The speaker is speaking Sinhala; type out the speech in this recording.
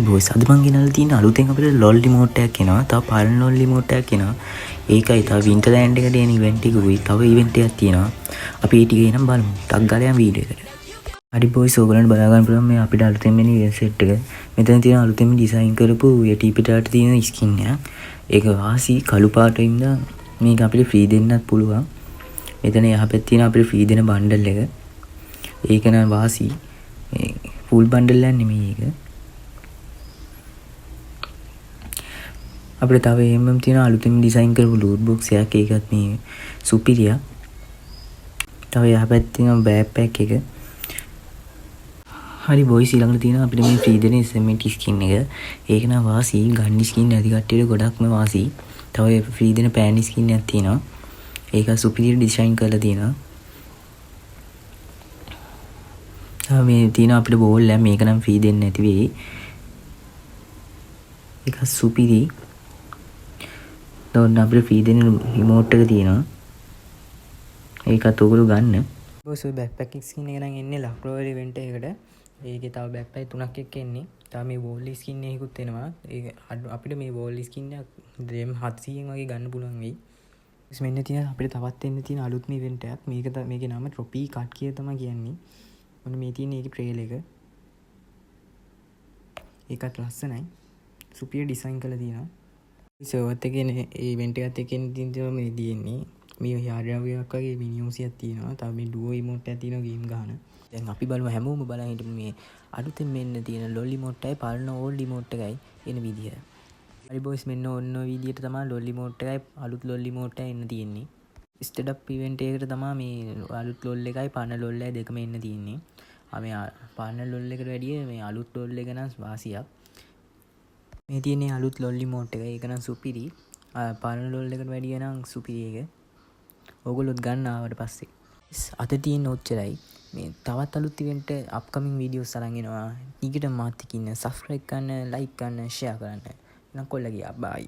බොයිස් අද මං ගෙනල්ලා තියෙන අලුතෙන් අපිට ලොල් රිමෝට් එකක් එනවා. තව පරණ ලොල් රිමෝට් එකක් එනවා. ඒකයි තව වින්ටර්ලෑන්ඩ් එකට එන ඉවෙන්ට් එකකුයි. තව ඉවෙන්ට් එකක් තියෙනවා. අපි ඒ ටික එනම් බලමු. ටක් ගාලා යමු වීඩියෝ එකට. හරි බොයිස් ඕගලන්ට බලා ගන්න පුළුවන් මේ අපිට අලුතෙන් එන ඉවෙන්ට් සෙට් එක. මෙතන තියෙන අලුතෙන් ඩිසයින් කරපු යටි පිටාට තියෙන ස්කින් එක. ඒක වාසි කළු පාටින්ද මේක අපිට ෆ්‍රී දෙන්නත් පුළුවන්. මෙතන යහපැත්තේ තියෙන අපිට ෆ්‍රී දෙන බණ්ඩල් එක. ඒක නම් වාසි මේ ෆුල් බණ්ඩල් එක නෙමෙයි ඒක. අපිට තව එහෙමම තියෙන අලුතෙන් ඩිසයින් කරපු ලූට් බොක්ස් එකක්. ඒකත් මේ සුපිරියා. තව යහපැත්තේ තියෙන බෑග් පැක් එක. හරි බොයිස් ඊළඟට තියෙන අපිට මේ ෆ්‍රී දෙන SMT ස්කින් එක. ඒක නම් වාසි ගන්න ස්කින් නැති කට්ටියට ගොඩක්ම වාසි. තව ෆ්‍රී දෙන පෑන් ස්කින් එකක් තියෙනවා. ඒක සුපිරිය ඩිසයින් කරලා තියෙනවා. තව මේ තියෙන අපිට බෝල් එක මේක නම් ෆ්‍රී දෙන්නේ නැති වෙයි. ඒක සුපිරි. ඔන්න අපිට ෆ්‍රී දෙන රිමෝට් එක තියෙනවා. ඒකත් ඔයගොල්ලෝ ගන්න. බොස් ඔය බෑක්පැක් ස්කින් එක නම් එන්නේ ලක්රෝවල් ඉවෙන්ට් එකකට. ඒකේ තව බෑක්පැක් 3ක් එක්ක එන්නේ. තව මේ වෝල් ස්කින් එකකුත් එනවා. ඒක අපිට මේ වෝල් ස්කින් එක 700න් වගේ ගන්න පුළුවන් වෙයි. මෙන්න තියෙන අපිට තවත් එන්න තියෙන අලුත්ම ඉවෙන්ට් එකක්. මේකේ නම ට්‍රොපි කට් කියලා තමයි කියන්නේ. ඔන්න මේ තියෙන ඒකේ ට්‍රේල් එක. ඒකත් ලස්සනයි. සුපිරිය ඩිසයින් කරලා තියෙනවා. සර්වර් එකේ නේ ඉවෙන්ට් එකත් එක්ක තියෙන මේ තියෙන්නේ. මේ යාඩ්‍රාවියක් වගේ මිනියුම්සියක් තියෙනවා. තව මේ ඩුවෝ ඉමෝට් එකක් තියෙනවා ගේම් ගන්න. දැන් අපි බලමු හැමෝම බලන් හිටමු මේ අලුතෙන් මෙන්න තියෙන ලොල් ඉමෝට් එකයි පරණ ඕල්ඩ් ඉමෝට් එකයි එන විදිය. හරි බොයිස් මෙන්න ඔන්න ඔය විදියට තමයි ලොල් ඉමෝට් එකයි අලුත් ලොල් ඉමෝට් එකයි එන්න තියෙන්නේ. ස්ටඩ් අප් ඉවෙන්ට් එකකට තමයි මේ අලුත් ලොල් එකයි පරණ ලොල් එකයි දෙකම එන්න තියෙන්නේ. මේ පරණ ලොල් එකට වැඩිය මේ අලුත් ලොල් එක නම් වාසියක්. මේ තියෙන්නේ අලුත් ලොල් ඉමෝට් එක. ඒක නම් සුපිරි. පරණ ලොල් එකට වැඩිය නම් සුපිරි එක. ඕගොල්ලොත් ගන්න ආවට පස්සේ අද තියෙන ඔච්චරයි. මේ තවත් අලුත් ඉවෙන්ට් අප්කමින් වීඩියෝස් අරන් එනවා. ඊකට මාත් එක්ක ඉන්න සබ්ස්ක්‍රයිබ් කරන්න, ලයික් කරන්න, ෂෙයා කරන්න. එහෙනම් කොල්ල ගියා. බයි.